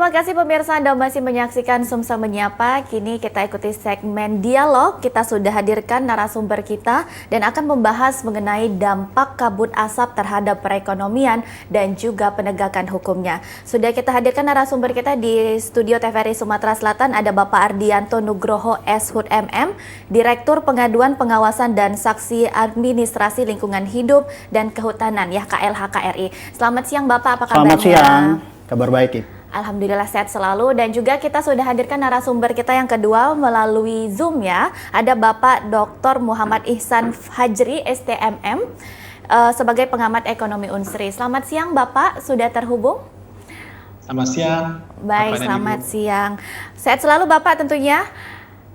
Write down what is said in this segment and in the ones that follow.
Terima kasih pemirsa Anda masih menyaksikan Sumsel Menyapa. Kini kita ikuti segmen dialog. Kita sudah hadirkan narasumber kita dan akan membahas mengenai dampak kabut asap terhadap perekonomian dan juga penegakan hukumnya. Sudah kita hadirkan narasumber kita di studio TVRI Sumatera Selatan. Ada Bapak Ardianto Nugroho SHUD MM, Direktur Pengaduan Pengawasan dan Saksi Administrasi Lingkungan Hidup dan Kehutanan ya KLHK RI. Selamat siang Bapak, apa kabarnya? Selamat siang, kabar baik ya. Alhamdulillah sehat selalu, dan juga kita sudah hadirkan narasumber kita yang kedua melalui Zoom ya. Ada Bapak Dr. Muhammad Ihsan Fajri STMM sebagai pengamat ekonomi Unsri. Selamat siang Bapak, sudah terhubung? Selamat siang. Baik, selamat siang. Sehat selalu Bapak tentunya.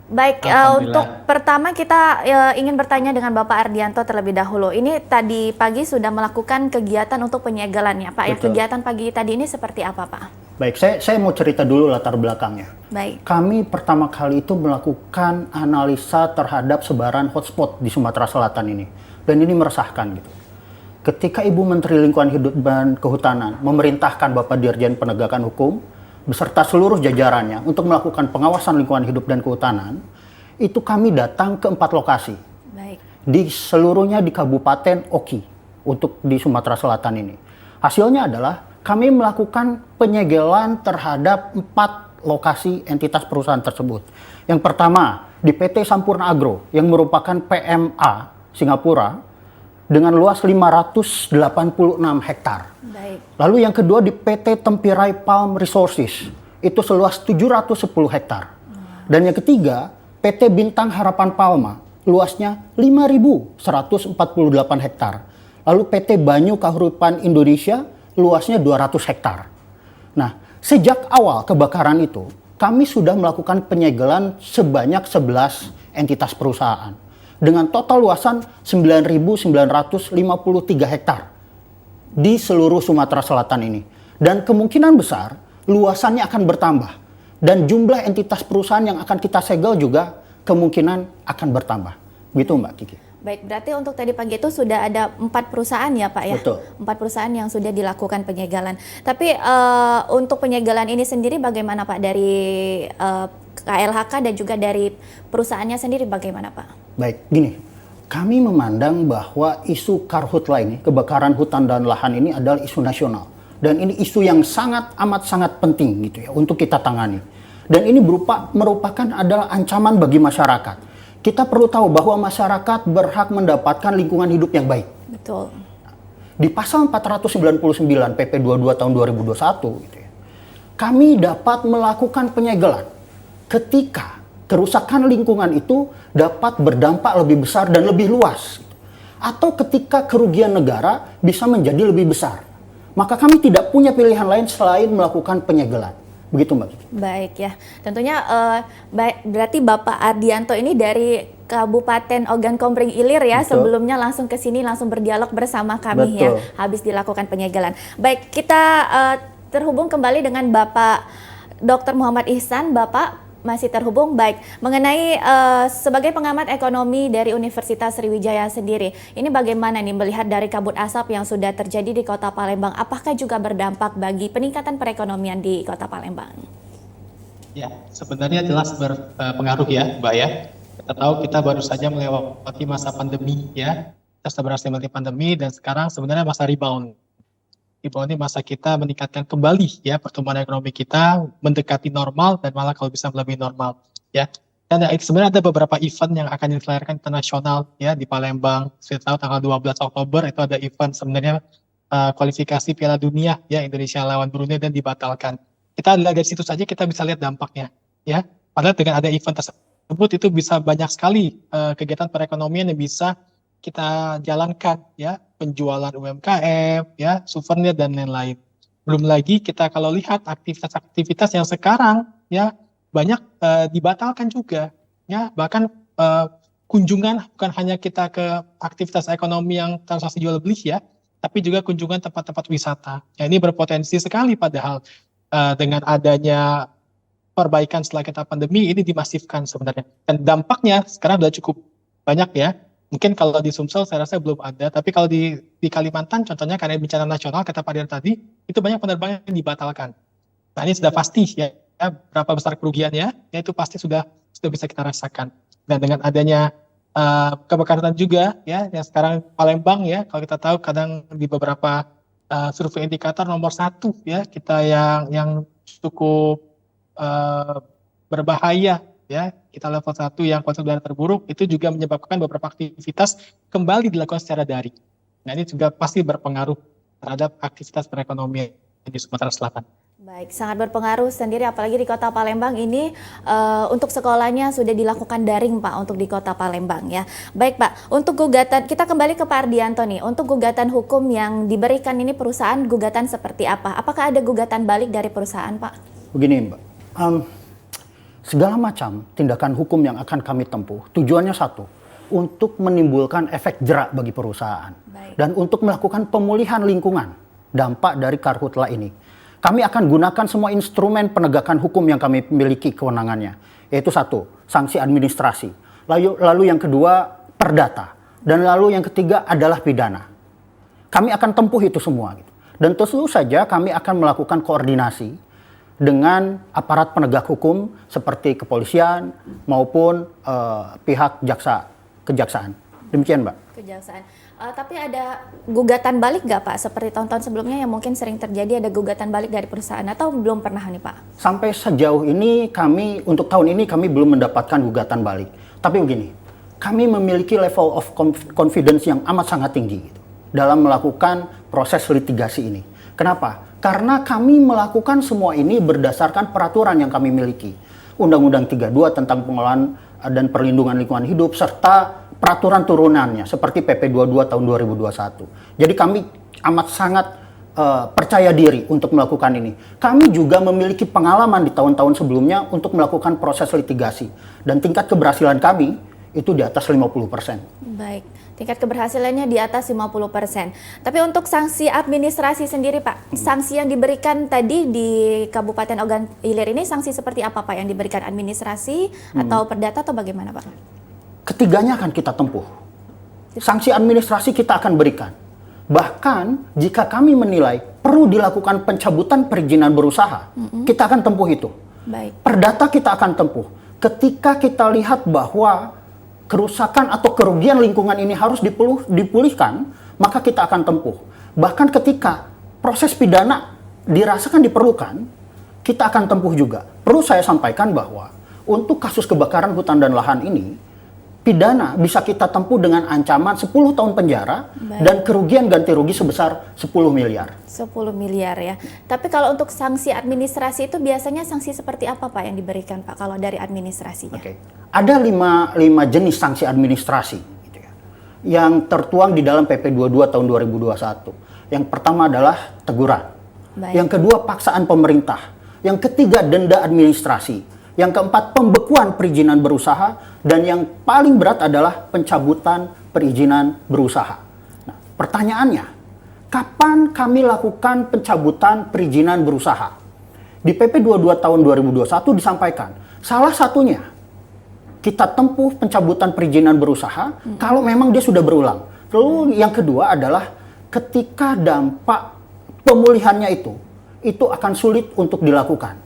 Baik, untuk pertama kita ingin bertanya dengan Bapak Ardianto terlebih dahulu. Ini tadi pagi sudah melakukan kegiatan untuk penyegelannya, Pak. Ya, kegiatan pagi tadi ini seperti apa, Pak? Baik, saya mau cerita dulu latar belakangnya. Baik. Kami pertama kali itu melakukan analisa terhadap sebaran hotspot di Sumatera Selatan ini. Dan ini meresahkan gitu. Ketika Ibu Menteri Lingkungan Hidup dan Kehutanan memerintahkan Bapak Dirjen Penegakan Hukum beserta seluruh jajarannya untuk melakukan pengawasan lingkungan hidup dan kehutanan, itu kami datang ke 4 lokasi. Baik. Di seluruhnya di Kabupaten Oki untuk di Sumatera Selatan ini. Hasilnya adalah kami melakukan penyegelan terhadap 4 lokasi entitas perusahaan tersebut. Yang pertama di PT Sampurna Agro yang merupakan PMA Singapura dengan luas 586 hektar. Baik. Lalu yang kedua di PT Tempirai Palm Resources, itu seluas 710 hektar. Dan yang ketiga, PT Bintang Harapan Palma, luasnya 5.148 hektar. Lalu PT Banyu Kahuripan Indonesia, luasnya 200 hektar. Nah, sejak awal kebakaran itu, kami sudah melakukan penyegelan sebanyak 11 entitas perusahaan dengan total luasan 9.953 hektar di seluruh Sumatera Selatan ini. Dan kemungkinan besar luasannya akan bertambah. Dan jumlah entitas perusahaan yang akan kita segel juga kemungkinan akan bertambah. Begitu Mbak Kiki. Baik, berarti untuk tadi pagi itu sudah ada 4 perusahaan ya Pak ya? Betul. 4 perusahaan yang sudah dilakukan penyegelan. Tapi untuk penyegelan ini sendiri bagaimana Pak dari KLHK dan juga dari perusahaannya sendiri bagaimana Pak? Baik, gini. Kami memandang bahwa isu karhutla ini, kebakaran hutan dan lahan ini adalah isu nasional. Dan ini isu yang amat sangat penting gitu ya untuk kita tangani. Dan ini merupakan adalah ancaman bagi masyarakat. Kita perlu tahu bahwa masyarakat berhak mendapatkan lingkungan hidup yang baik. Betul. Di pasal 499 PP 22 tahun 2021 gitu ya, kami dapat melakukan penyegelan ketika kerusakan lingkungan itu dapat berdampak lebih besar dan lebih luas. Atau ketika kerugian negara bisa menjadi lebih besar. Maka kami tidak punya pilihan lain selain melakukan penyegelan. Begitu Mbak Kiki. Baik ya, tentunya berarti Bapak Ardianto ini dari Kabupaten Ogan Komering Ilir ya. Betul. Sebelumnya langsung ke sini langsung berdialog bersama kami. Betul. Ya, habis dilakukan penyegelan. Baik, kita terhubung kembali dengan Bapak Dr. Muhammad Ihsan. Bapak masih terhubung. Baik, mengenai sebagai pengamat ekonomi dari Universitas Sriwijaya sendiri, ini bagaimana nih melihat dari kabut asap yang sudah terjadi di Kota Palembang? Apakah juga berdampak bagi peningkatan perekonomian di Kota Palembang? Ya, sebenarnya jelas berpengaruh ya, Mbak ya. Kita tahu kita baru saja melewati masa pandemi ya. Kita sudah berhasil melewati pandemi dan sekarang sebenarnya masa rebound. Ini masa kita meningkatkan kembali ya pertumbuhan ekonomi kita mendekati normal dan malah kalau bisa lebih normal ya. Dan sebenarnya ada beberapa event yang akan diselenggarakan internasional ya di Palembang. Saya tahu tanggal 12 Oktober itu ada event sebenarnya kualifikasi Piala Dunia ya Indonesia lawan Brunei dan dibatalkan. Kita lihat dari situ saja kita bisa lihat dampaknya ya. Padahal dengan ada event tersebut itu bisa banyak sekali kegiatan perekonomian yang bisa kita jalankan ya, penjualan UMKM ya, souvenir dan lain-lain. Belum lagi kita kalau lihat aktivitas-aktivitas yang sekarang ya banyak dibatalkan juga ya, bahkan kunjungan bukan hanya kita ke aktivitas ekonomi yang transaksi jual beli ya, tapi juga kunjungan tempat-tempat wisata. Ya, ini berpotensi sekali padahal dengan adanya perbaikan setelah kita pandemi ini dimasifkan sebenarnya. Dan dampaknya sekarang sudah cukup banyak ya. Mungkin kalau di Sumsel saya rasa belum ada, tapi kalau di Kalimantan contohnya karena bencana nasional kata Pak Dir tadi, itu banyak penerbangan yang dibatalkan. Nah ini sudah pasti ya, berapa besar kerugiannya, ya itu pasti sudah bisa kita rasakan. Dan dengan adanya kebakaran juga ya, yang sekarang Palembang ya, kalau kita tahu kadang di beberapa survei indikator nomor 1 ya, kita yang cukup eh, berbahaya ya, kita level 1 yang kualitas udara terburuk, itu juga menyebabkan beberapa aktivitas kembali dilakukan secara daring. Nah ini juga pasti berpengaruh terhadap aktivitas perekonomian di Sumatera Selatan. Baik, sangat berpengaruh sendiri apalagi di Kota Palembang ini untuk sekolahnya sudah dilakukan daring Pak untuk di Kota Palembang ya. Baik Pak, untuk gugatan kita kembali ke Pak Ardianto nih. Untuk gugatan hukum yang diberikan ini perusahaan gugatan seperti apa? Apakah ada gugatan balik dari perusahaan Pak? Begini Mbak, segala macam tindakan hukum yang akan kami tempuh tujuannya satu, untuk menimbulkan efek jerak bagi perusahaan. Baik. Dan untuk melakukan pemulihan lingkungan dampak dari karhutla ini. Kami akan gunakan semua instrumen penegakan hukum yang kami miliki kewenangannya. Yaitu satu, sanksi administrasi. Lalu yang kedua, perdata. Dan lalu yang ketiga adalah pidana. Kami akan tempuh itu semua. Dan tentu saja kami akan melakukan koordinasi dengan aparat penegak hukum seperti kepolisian maupun pihak kejaksaan. Demikian Mbak. Kejaksaan. Tapi ada gugatan balik nggak Pak? Seperti tahun-tahun sebelumnya yang mungkin sering terjadi ada gugatan balik dari perusahaan atau belum pernah nih Pak? Sampai sejauh ini untuk tahun ini kami belum mendapatkan gugatan balik. Tapi begini, kami memiliki level of confidence yang amat sangat tinggi gitu, dalam melakukan proses litigasi ini. Kenapa? Karena kami melakukan semua ini berdasarkan peraturan yang kami miliki. Undang-Undang 32 tentang pengelolaan dan perlindungan lingkungan hidup serta peraturan turunannya seperti PP 22 tahun 2021. Jadi kami amat sangat percaya diri untuk melakukan ini. Kami juga memiliki pengalaman di tahun-tahun sebelumnya untuk melakukan proses litigasi dan tingkat keberhasilan kami itu di atas 50%. Baik, tingkat keberhasilannya di atas 50%. Tapi untuk sanksi administrasi sendiri Pak, sanksi yang diberikan tadi di Kabupaten Ogan Ilir ini sanksi seperti apa Pak yang diberikan administrasi atau perdata atau bagaimana Pak? Ketiganya akan kita tempuh. Sanksi administrasi kita akan berikan. Bahkan jika kami menilai perlu dilakukan pencabutan perizinan berusaha, kita akan tempuh itu. Baik. Perdata kita akan tempuh. Ketika kita lihat bahwa kerusakan atau kerugian lingkungan ini harus dipulihkan, maka kita akan tempuh. Bahkan ketika proses pidana dirasakan diperlukan, kita akan tempuh juga. Perlu saya sampaikan bahwa untuk kasus kebakaran hutan dan lahan ini, pidana bisa kita tempuh dengan ancaman 10 tahun penjara. Baik. Dan kerugian ganti rugi sebesar 10 miliar. 10 miliar ya. Tapi kalau untuk sanksi administrasi itu biasanya sanksi seperti apa Pak yang diberikan Pak kalau dari administrasinya? Oke. Ada 5 jenis sanksi administrasi gitu ya, yang tertuang di dalam PP 22 tahun 2021. Yang pertama adalah teguran. Baik. Yang kedua paksaan pemerintah. Yang ketiga denda administrasi. Yang keempat, pembekuan perizinan berusaha. Dan yang paling berat adalah pencabutan perizinan berusaha. Nah, pertanyaannya, kapan kami lakukan pencabutan perizinan berusaha? Di PP 22 tahun 2021 disampaikan, salah satunya kita tempuh pencabutan perizinan berusaha kalau memang dia sudah berulang. Lalu yang kedua adalah ketika dampak pemulihannya itu akan sulit untuk dilakukan.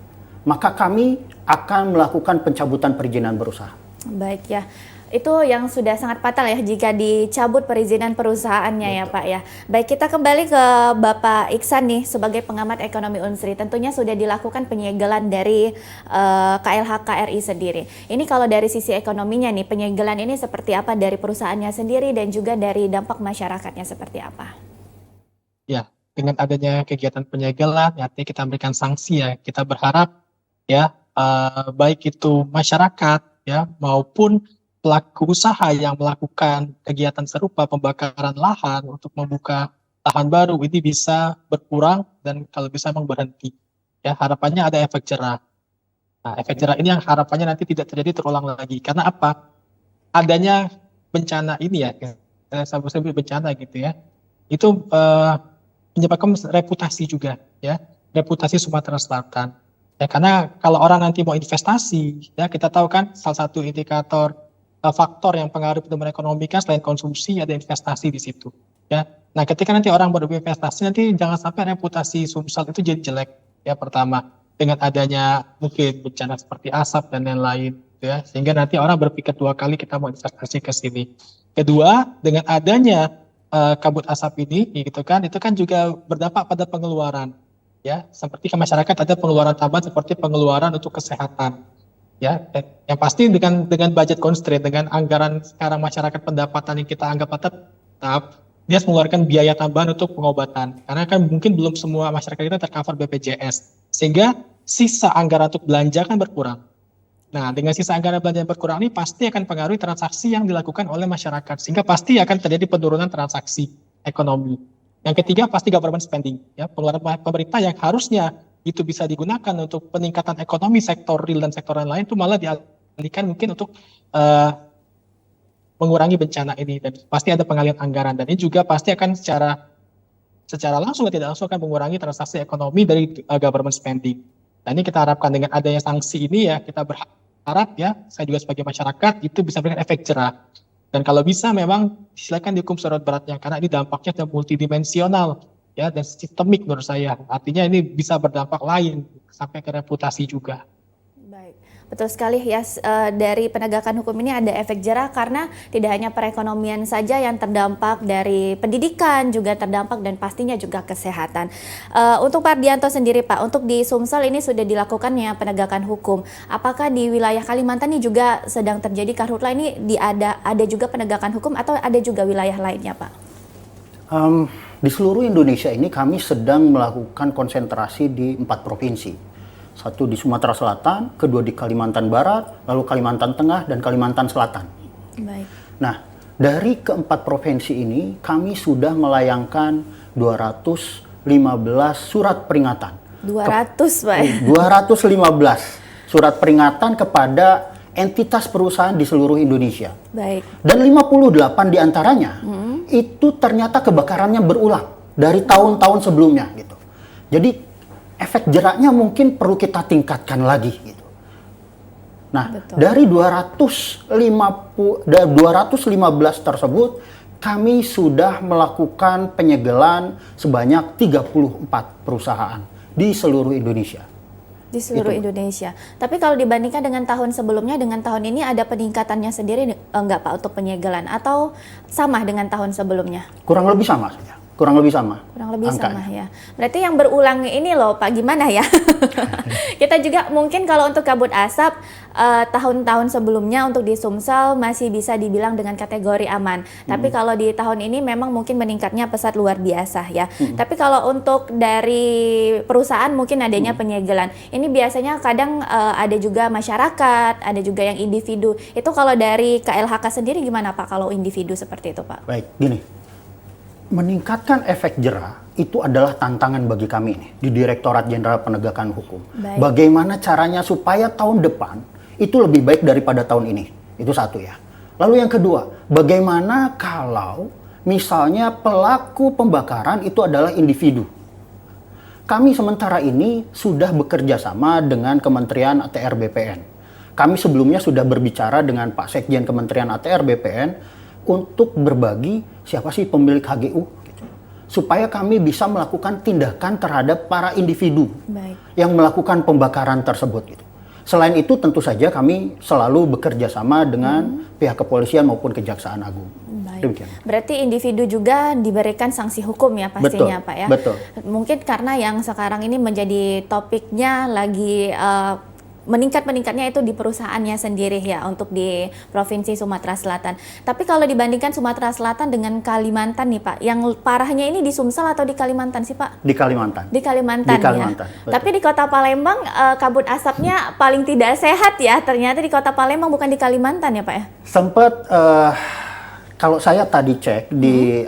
Maka kami akan melakukan pencabutan perizinan berusaha. Baik ya, itu yang sudah sangat fatal ya jika dicabut perizinan perusahaannya. Betul. Ya Pak ya. Baik, kita kembali ke Bapak Iksan nih sebagai pengamat ekonomi Unsri. Tentunya sudah dilakukan penyegelan dari KLHK RI sendiri. Ini kalau dari sisi ekonominya nih, penyegelan ini seperti apa dari perusahaannya sendiri dan juga dari dampak masyarakatnya seperti apa? Ya, dengan adanya kegiatan penyegelan, artinya kita memberikan sanksi ya. Kita berharap ya, baik itu masyarakat ya maupun pelaku usaha yang melakukan kegiatan serupa pembakaran lahan untuk membuka lahan baru ini bisa berkurang dan kalau bisa memang berhenti. Ya, harapannya ada efek jerah. Nah, efek jerah ini yang harapannya nanti tidak terjadi terulang lagi. Karena apa? Adanya bencana ini ya, sebut bencana gitu ya. Itu menyebabkan reputasi juga ya, reputasi Sumatera Selatan. Ya, karena kalau orang nanti mau investasi, ya kita tahu kan salah satu indikator faktor yang pengaruh pertumbuhan ekonomi kan selain konsumsi ada investasi di situ. Ya, nah ketika nanti orang berinvestasi nanti jangan sampai reputasi Sumsel itu jadi jelek ya pertama. dengan adanya mungkin bencana seperti asap dan lain-lain, gitu ya, sehingga nanti orang berpikir dua kali kita mau investasi ke sini. Kedua, dengan adanya kabut asap ini, gitu kan, itu kan juga berdampak pada pengeluaran, ya, seperti ke masyarakat ada pengeluaran tambahan seperti pengeluaran untuk kesehatan, ya, yang pasti dengan budget constraint, dengan anggaran sekarang masyarakat pendapatan yang kita anggap tetap, dia harus mengeluarkan biaya tambahan untuk pengobatan, karena kan mungkin belum semua masyarakat kita tercover BPJS, sehingga sisa anggaran untuk belanja kan berkurang. Nah, dengan sisa anggaran belanja yang berkurang ini pasti akan pengaruhi transaksi yang dilakukan oleh masyarakat, sehingga pasti akan terjadi penurunan transaksi ekonomi. Yang ketiga pasti government spending, ya, pengeluaran pemerintah yang harusnya itu bisa digunakan untuk peningkatan ekonomi sektor real dan sektor lain itu malah dialihkan mungkin untuk mengurangi bencana ini, dan pasti ada pengalihan anggaran, dan ini juga pasti akan secara langsung atau tidak langsung akan mengurangi transaksi ekonomi dari government spending. Dan ini kita harapkan dengan adanya sanksi ini, ya, kita berharap, ya, saya juga sebagai masyarakat itu bisa memberikan efek jerah. Dan kalau bisa memang silakan dihukum seberat-beratnya, karena ini dampaknya multidimensional, ya, dan sistemik menurut saya. Artinya ini bisa berdampak lain sampai ke reputasi juga. Baik, betul sekali ya, dari penegakan hukum ini ada efek jerah karena tidak hanya perekonomian saja yang terdampak, dari pendidikan juga terdampak, dan pastinya juga kesehatan. Untuk Pak Ardianto sendiri Pak, untuk di Sumsel ini sudah dilakukannya penegakan hukum. Apakah di wilayah Kalimantan ini juga sedang terjadi karhutla ini ada juga penegakan hukum atau ada juga wilayah lainnya Pak? Di seluruh Indonesia ini kami sedang melakukan konsentrasi di 4 provinsi. Satu di Sumatera Selatan, kedua di Kalimantan Barat, lalu Kalimantan Tengah, dan Kalimantan Selatan. Baik. Nah, dari keempat provinsi ini, kami sudah melayangkan 215 surat peringatan. 200, Pak. 215 surat peringatan kepada entitas perusahaan di seluruh Indonesia. Baik. Dan 58 diantaranya itu ternyata kebakarannya berulang dari tahun-tahun sebelumnya, gitu. Jadi efek jeraknya mungkin perlu kita tingkatkan lagi, gitu. Nah, betul. dari 215 tersebut, kami sudah melakukan penyegelan sebanyak 34 perusahaan di seluruh Indonesia. Di seluruh Indonesia. Tapi kalau dibandingkan dengan tahun sebelumnya, dengan tahun ini ada peningkatannya sendiri enggak Pak untuk penyegelan, atau sama dengan tahun sebelumnya? Kurang lebih sama saja. Kurang lebih sama. Kurang lebih angkanya. sama ya. Berarti yang berulang ini loh Pak, gimana ya? Kita juga mungkin kalau untuk kabut asap tahun-tahun sebelumnya untuk di Sumsel masih bisa dibilang dengan kategori aman. Tapi kalau di tahun ini memang mungkin meningkatnya pesat luar biasa ya. Tapi kalau untuk dari perusahaan mungkin adanya penyegelan. Ini biasanya kadang ada juga masyarakat, ada juga yang individu. Itu kalau dari KLHK sendiri gimana Pak kalau individu seperti itu Pak? Baik, gini. Meningkatkan efek jerah itu adalah tantangan bagi kami nih di Direktorat Jenderal Penegakan Hukum. Baik. Bagaimana caranya supaya tahun depan itu lebih baik daripada tahun ini. Itu satu ya. Lalu yang kedua, bagaimana kalau misalnya pelaku pembakaran itu adalah individu. Kami sementara ini sudah bekerja sama dengan Kementerian ATR BPN. Kami sebelumnya sudah berbicara dengan Pak Sekjen Kementerian ATR BPN untuk berbagi siapa sih pemilik HGU, gitu. Supaya kami bisa melakukan tindakan terhadap para individu yang melakukan pembakaran tersebut, gitu. Selain itu tentu saja kami selalu bekerja sama dengan pihak kepolisian maupun Kejaksaan Agung. Demikian. Berarti individu juga diberikan sanksi hukum ya pastinya Betul, Pak ya. betul. Mungkin karena yang sekarang ini menjadi topiknya lagi meningkatnya itu di perusahaannya sendiri ya untuk di Provinsi Sumatera Selatan. Tapi kalau dibandingkan Sumatera Selatan dengan Kalimantan nih Pak, yang parahnya ini di Sumsel atau di Kalimantan sih Pak? Di Kalimantan. Di Kalimantan, Di Kalimantan, ya. betul. Tapi di Kota Palembang kabut asapnya paling tidak sehat ya. Ternyata di Kota Palembang bukan di Kalimantan ya Pak ya? Sempat kalau saya tadi cek di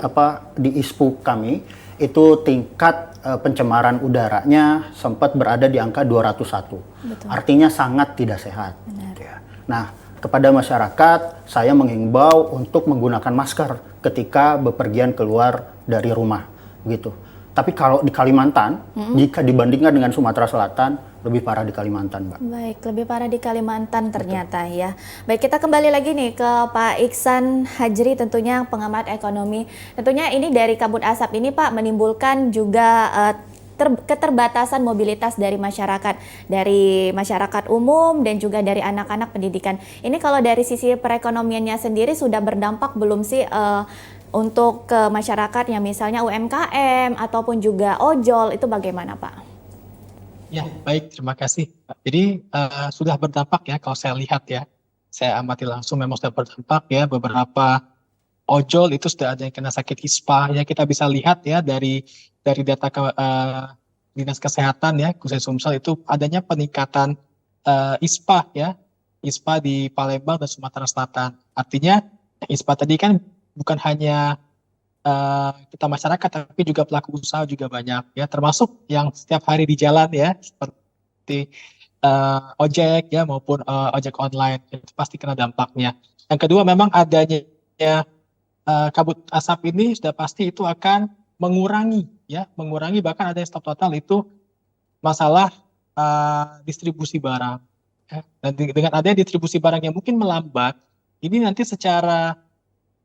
ISPU kami itu tingkat pencemaran udaranya sempat berada di angka 201. Betul. Artinya sangat tidak sehat. Benar. Gitu ya. Nah, kepada masyarakat saya menghimbau untuk menggunakan masker ketika bepergian keluar dari rumah, gitu. Tapi kalau di Kalimantan, jika dibandingkan dengan Sumatera Selatan, lebih parah di Kalimantan, Mbak. Baik, lebih parah di Kalimantan ternyata. Betul. Ya. Baik, kita kembali lagi nih ke Pak Iksan Hajri, tentunya pengamat ekonomi. Tentunya ini dari kabut asap ini Pak menimbulkan juga keterbatasan mobilitas dari masyarakat umum dan juga dari anak-anak pendidikan. Ini kalau dari sisi perekonomiannya sendiri sudah berdampak belum sih untuk ke masyarakat yang misalnya UMKM ataupun juga ojol, itu bagaimana Pak? Ya, baik, terima kasih. Jadi sudah berdampak ya kalau saya lihat ya. Saya amati langsung memang sudah berdampak ya, beberapa ojol itu sudah ada yang kena sakit ISPA ya, kita bisa lihat ya dari data Dinas Kesehatan ya, khususnya Sumsel itu adanya peningkatan ISPA ya, ISPA di Palembang dan Sumatera Selatan. Artinya ISPA tadi kan bukan hanya kita masyarakat tapi juga pelaku usaha juga banyak ya, termasuk yang setiap hari di jalan ya, seperti ojek ya maupun ojek online, itu pasti kena dampaknya. Yang kedua memang adanya kabut asap ini sudah pasti itu akan mengurangi bahkan ada yang stop total itu masalah distribusi barang. Ya. Dan dengan adanya distribusi barang yang mungkin melambat, ini nanti secara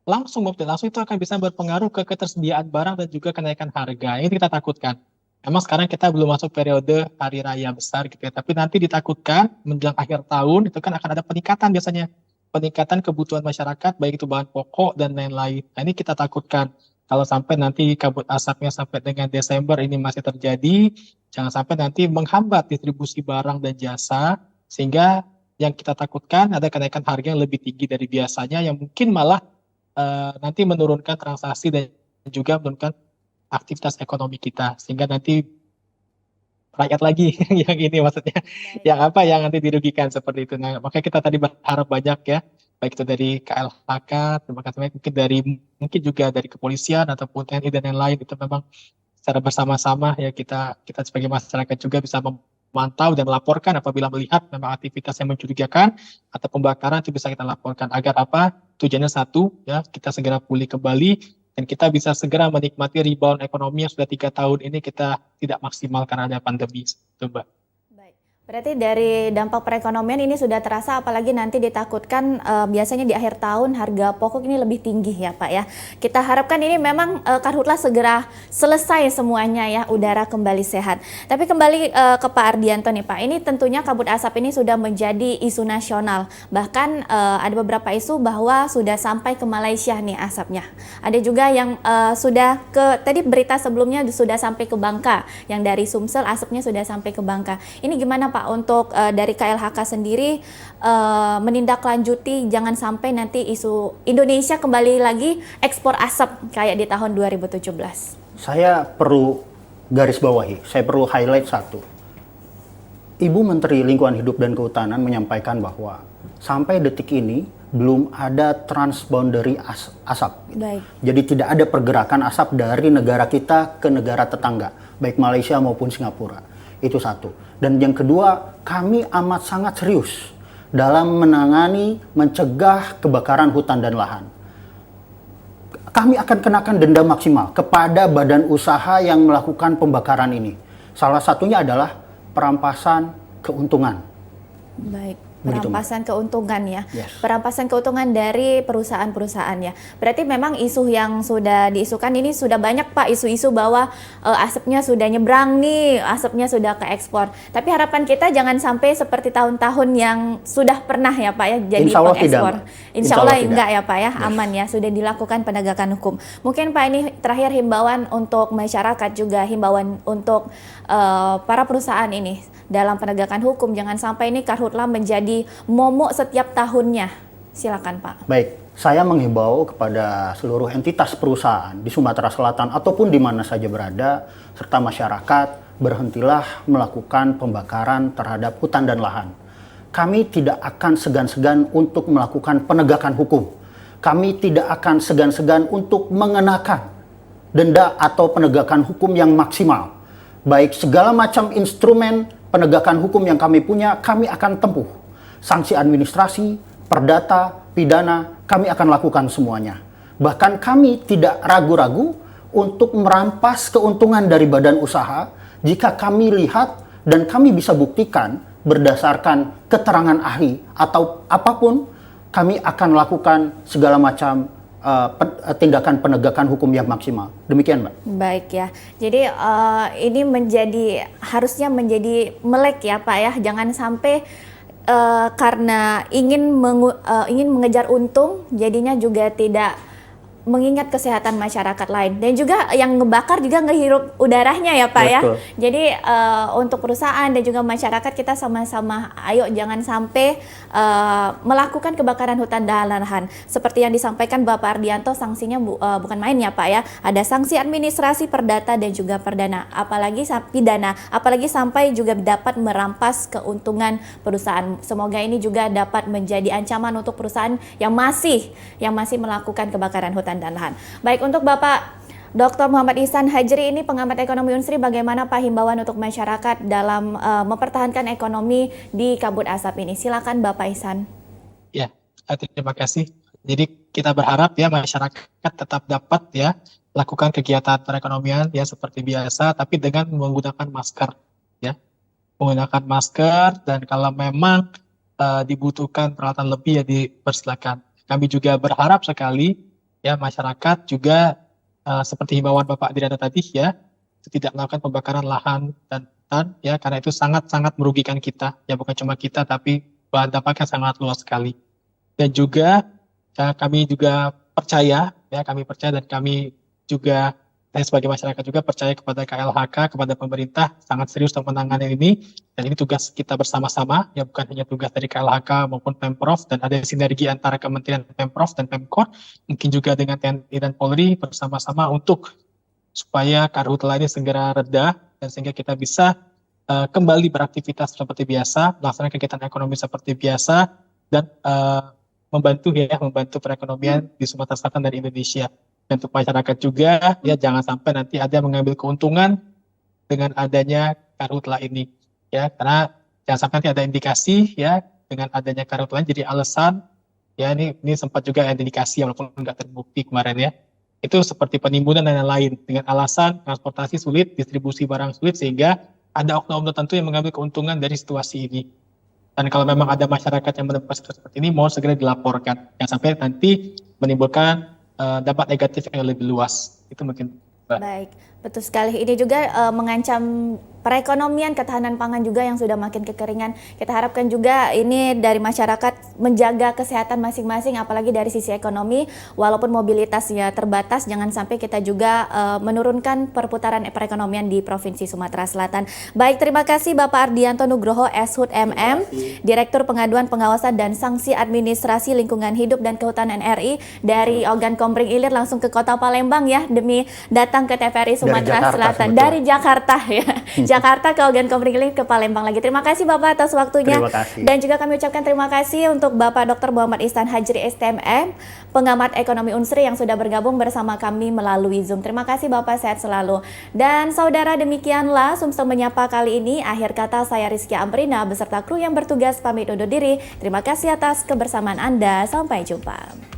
langsung maupun langsung itu akan bisa berpengaruh ke ketersediaan barang dan juga kenaikan harga. Ini kita takutkan. Memang sekarang kita belum masuk periode hari raya besar gitu ya, tapi nanti ditakutkan menjelang akhir tahun itu kan akan ada peningkatan biasanya. Peningkatan kebutuhan masyarakat, baik itu bahan pokok dan lain-lain. Nah ini kita takutkan. Kalau sampai nanti kabut asapnya sampai dengan Desember ini masih terjadi, jangan sampai nanti menghambat distribusi barang dan jasa, sehingga yang kita takutkan ada kenaikan harga yang lebih tinggi dari biasanya, yang mungkin malah nanti menurunkan transaksi dan juga menurunkan aktivitas ekonomi kita, sehingga nanti rakyat lagi yang ini maksudnya yang nanti dirugikan seperti itu. Nah, makanya kita tadi berharap banyak ya, baik itu dari KLHK, terima kasih banyak, mungkin juga dari kepolisian ataupun TNI dan yang lain, itu memang secara bersama-sama ya kita sebagai masyarakat juga bisa memantau dan melaporkan apabila melihat memang aktivitas yang mencurigakan atau pembakaran, itu bisa kita laporkan agar apa? Tujuannya satu ya, kita segera pulih kembali dan kita bisa segera menikmati rebound ekonomi yang sudah 3 tahun ini kita tidak maksimal karena ada pandemi. Coba. Baik. Berarti dari dampak perekonomian ini sudah terasa, apalagi nanti ditakutkan biasanya di akhir tahun harga pokok ini lebih tinggi ya Pak ya. Kita harapkan ini memang Karhutlah segera selesai semuanya ya, udara kembali sehat. Tapi kembali ke Pak Ardianto nih Pak, ini tentunya kabut asap ini sudah menjadi isu nasional. Bahkan ada beberapa isu bahwa sudah sampai ke Malaysia nih asapnya. Ada juga yang sudah tadi berita sebelumnya sudah sampai ke Bangka, yang dari Sumsel asapnya sudah sampai ke Bangka. Ini gimana Pak untuk dari KLHK sendiri menindaklanjuti jangan sampai nanti isu Indonesia kembali lagi ekspor asap kayak di tahun 2017? Saya perlu garis bawahi, saya perlu highlight satu. Ibu Menteri Lingkungan Hidup dan Kehutanan menyampaikan bahwa sampai detik ini belum ada transboundary asap. Baik. Jadi tidak ada pergerakan asap dari negara kita ke negara tetangga, baik Malaysia maupun Singapura. Itu satu. Dan yang kedua, kami amat sangat serius dalam menangani, mencegah kebakaran hutan dan lahan. Kami akan kenakan denda maksimal kepada badan usaha yang melakukan pembakaran ini. Salah satunya adalah perampasan keuntungan. Baik. Begitu, Perampasan keuntungan ya, Yes. Perampasan keuntungan dari perusahaan-perusahaan ya. Berarti memang isu yang sudah diisukan ini sudah banyak Pak, isu-isu bahwa asapnya sudah nyebrang nih, asapnya sudah ke ekspor. Tapi harapan kita jangan sampai seperti tahun-tahun yang sudah pernah ya Pak ya, jadi Insya Allah pengekspor. tidak. Insya Allah enggak ya Pak ya, aman ya, sudah dilakukan penegakan hukum. Mungkin Pak ini terakhir himbauan untuk masyarakat juga, himbauan untuk para perusahaan ini dalam penegakan hukum, jangan sampai ini Karhutlah menjadi momok setiap tahunnya. Silakan Pak. Baik, saya menghimbau kepada seluruh entitas perusahaan di Sumatera Selatan ataupun di mana saja berada, serta masyarakat, berhentilah melakukan pembakaran terhadap hutan dan lahan. Kami tidak akan segan-segan untuk melakukan penegakan hukum. Kami tidak akan segan-segan untuk mengenakan denda atau penegakan hukum yang maksimal. Baik segala macam instrumen penegakan hukum yang kami punya, kami akan tempuh. Sanksi administrasi, perdata, pidana, kami akan lakukan semuanya. Bahkan kami tidak ragu-ragu untuk merampas keuntungan dari badan usaha jika kami lihat dan kami bisa buktikan berdasarkan keterangan ahli atau apapun, kami akan lakukan segala macam tindakan penegakan hukum yang maksimal. Demikian, Mbak. Baik ya. Jadi ini harusnya menjadi melek ya Pak ya. Jangan sampai karena ingin mengejar untung, jadinya juga tidak mengingat kesehatan masyarakat lain, dan juga yang ngebakar juga ngehirup udaranya ya Pak. Betul. Ya. Jadi untuk perusahaan dan juga masyarakat kita sama-sama ayo jangan sampai melakukan kebakaran hutan dan lahan. Seperti yang disampaikan Bapak Ardianto, sanksinya bukan main ya Pak ya. Ada sanksi administrasi, perdata dan juga perdana, apalagi pidana, apalagi sampai juga dapat merampas keuntungan perusahaan. Semoga ini juga dapat menjadi ancaman untuk perusahaan yang masih melakukan kebakaran hutan dan lahan. Baik, untuk Bapak Dr. Muhammad Ihsan Hajri ini pengamat ekonomi Unsri, bagaimana Pak himbauan untuk masyarakat dalam mempertahankan ekonomi di kabut asap ini? Silakan Bapak Ihsan. Ya, terima kasih. Jadi kita berharap ya masyarakat tetap dapat ya lakukan kegiatan perekonomian ya seperti biasa, tapi dengan menggunakan masker ya, menggunakan masker, dan kalau memang dibutuhkan peralatan lebih ya dipersilakan. Kami juga berharap sekali ya masyarakat juga seperti himbauan Bapak Dirana tadi ya, tidak melakukan pembakaran lahan dan hutan ya, karena itu sangat-sangat merugikan kita ya, bukan cuma kita tapi bahan dampaknya sangat luas sekali. Dan juga kami juga percaya ya, dan kami juga saya sebagai masyarakat juga percaya kepada KLHK, kepada pemerintah sangat serius dalam menangani ini, dan ini tugas kita bersama-sama ya, bukan hanya tugas dari KLHK maupun Pemprov, dan ada sinergi antara Kementerian Pemprov dan Pemkor, mungkin juga dengan TNI dan Polri bersama-sama untuk supaya karhutla ini segera reda dan sehingga kita bisa kembali beraktivitas seperti biasa, melaksanakan kegiatan ekonomi seperti biasa, dan membantu perekonomian di Sumatera Selatan dan Indonesia. Dan untuk masyarakat juga ya, jangan sampai nanti ada yang mengambil keuntungan dengan adanya karhutla ini ya, karena jangan sampai nanti ada indikasi ya dengan adanya karhutla jadi alasan ya, ini sempat juga ada indikasi walaupun nggak terbukti kemarin ya, itu seperti penimbunan dan lain-lain dengan alasan transportasi sulit, distribusi barang sulit, sehingga ada oknum tertentu yang mengambil keuntungan dari situasi ini. Dan kalau memang ada masyarakat yang menemukan situasi seperti ini, mohon segera dilaporkan, jangan sampai nanti menimbulkan dampak negatif yang lebih luas. Itu mungkin. Baik, betul sekali. Ini juga mengancam perekonomian, ketahanan pangan juga yang sudah makin kekeringan. Kita harapkan juga ini dari masyarakat menjaga kesehatan masing-masing, apalagi dari sisi ekonomi. Walaupun mobilitasnya terbatas, jangan sampai kita juga menurunkan perputaran perekonomian di Provinsi Sumatera Selatan. Baik, terima kasih Bapak Ardianto Nugroho, SHUT MM, Direktur Pengaduan Pengawasan dan Sanksi Administrasi Lingkungan Hidup dan Kehutanan RI dari Ogan Komering Ilir langsung ke Kota Palembang ya, demi datang ke TVRI Sumatera Selatan. Dari Jakarta ya. Jakarta ke Ogan Komering Ilir ke Palembang lagi. Terima kasih Bapak atas waktunya. Terima kasih. Dan juga kami ucapkan terima kasih untuk Bapak Dr. Muhammad Ihsan Hajri STMM, pengamat ekonomi Unsri yang sudah bergabung bersama kami melalui Zoom. Terima kasih Bapak, sehat selalu. Dan saudara, demikianlah Sumsel Menyapa kali ini. Akhir kata saya Rizky Amrina beserta kru yang bertugas pamit undur diri. Terima kasih atas kebersamaan Anda. Sampai jumpa.